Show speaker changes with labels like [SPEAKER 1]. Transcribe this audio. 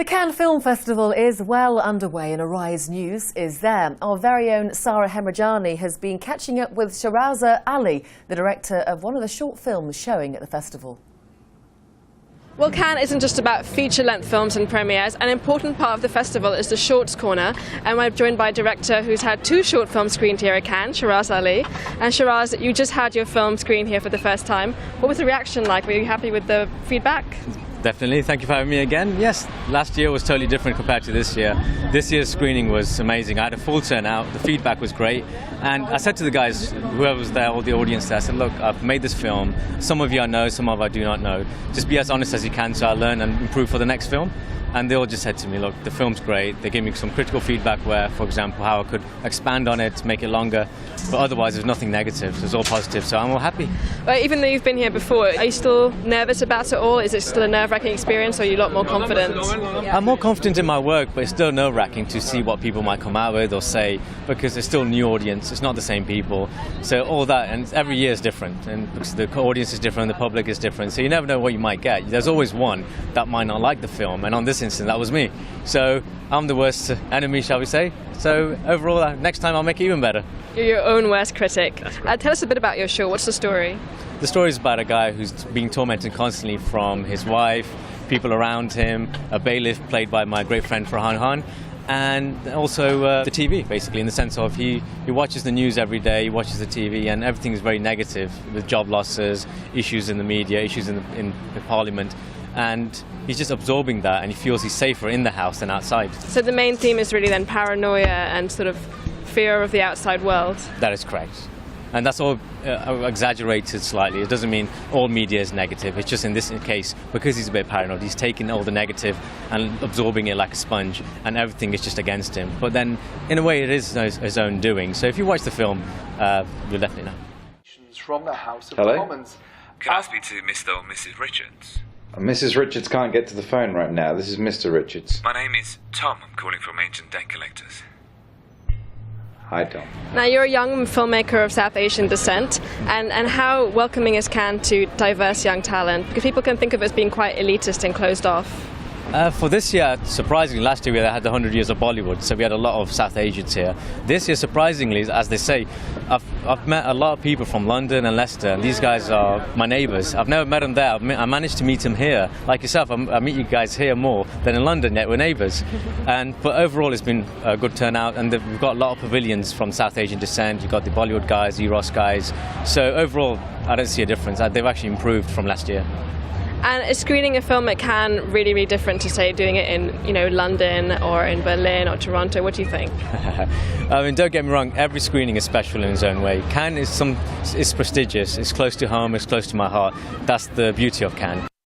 [SPEAKER 1] The Cannes Film Festival is well underway and Arise News is there. Our very own Sarah Hemrajani has been catching up with Sharaz Ali, the director of one of the short films showing at the festival.
[SPEAKER 2] Well, Cannes isn't just about feature-length films and premieres. An important part of the festival is the Shorts Corner, and we're joined by a director who's had 2 short films screened here at Cannes, Sharaz Ali. And Sharaz, you just had your film screened here for the first time. What was the reaction like? Were you happy with the feedback?
[SPEAKER 3] Definitely. Thank you for having me again. Yes, last year was totally different compared to this year. This year's screening was amazing. I had a full turnout. The feedback was great. And I said to the guys, whoever was there, all the audience there, I said, look, I've made this film. Some of you I know, some of you I do not know. Just be as honest as you can so I learn and improve for the next film. And they all just said to me, look, the film's great. They gave me some critical feedback where, for example, how I could expand on it, make it longer. But otherwise, there's nothing negative. So it's all positive. So I'm all happy.
[SPEAKER 2] Well, even though you've been here before, are you still nervous about it all? Is it still a nerve-wracking experience, or are you a lot more confident?
[SPEAKER 3] I'm more confident in my work, but it's still nerve-wracking to see what people might come out with or say, because it's still a new audience. It's not the same people. So all that, and every year is different. And because the audience is different, the public is different. So you never know what you might get. There's always one that might not like the film. And on this instance, that was me. So I'm the worst enemy, shall we say. So overall, next time I'll make it even better.
[SPEAKER 2] You're your own worst critic. Tell us a bit about your show. What's the story?
[SPEAKER 3] The story is about a guy who's being tormented constantly from his wife, people around him, a bailiff played by my great friend Farhan Khan, and also the TV, basically, in the sense of he watches the news every day, he watches the TV, and everything is very negative, with job losses, issues in the media, issues in the parliament. And he's just absorbing that, and he feels he's safer in the house than outside.
[SPEAKER 2] So the main theme is really then paranoia and sort of fear of the outside world.
[SPEAKER 3] That is correct. And that's all exaggerated slightly. It doesn't mean all media is negative. It's just in this case, because he's a bit paranoid, he's taking all the negative and absorbing it like a sponge, and everything is just against him. But then, in a way, it is his own doing. So if you watch the film, you'll definitely know.
[SPEAKER 4] From the House of
[SPEAKER 5] Hello?
[SPEAKER 4] Commons.
[SPEAKER 5] Can I speak to Mr. or Mrs. Richards? Mrs. Richards can't get to the phone right now. This is Mr. Richards. My name is Tom. I'm calling from Ancient Debt Collectors. Hi, Tom.
[SPEAKER 2] Now, you're a young filmmaker of South Asian descent, and how welcoming is Cannes to diverse young talent? Because people can think of it as being quite elitist and closed off.
[SPEAKER 3] For this year, surprisingly, last year we had the 100 years of Bollywood, so we had a lot of South Asians here. This year, surprisingly, as they say, I've met a lot of people from London and Leicester, and these guys are my neighbours. I've never met them there. I managed to meet them here. Like yourself, I meet you guys here more than in London, yet we're neighbours. But overall, it's been a good turnout, and we've got a lot of pavilions from South Asian descent. You've got the Bollywood guys, Eros guys. So overall, I don't see a difference. They've actually improved from last year.
[SPEAKER 2] And is screening a film at Cannes really, really different to, say, doing it in, London or in Berlin or Toronto? What do you think?
[SPEAKER 3] I mean, don't get me wrong, every screening is special in its own way. Cannes is prestigious, it's close to home, it's close to my heart. That's the beauty of Cannes.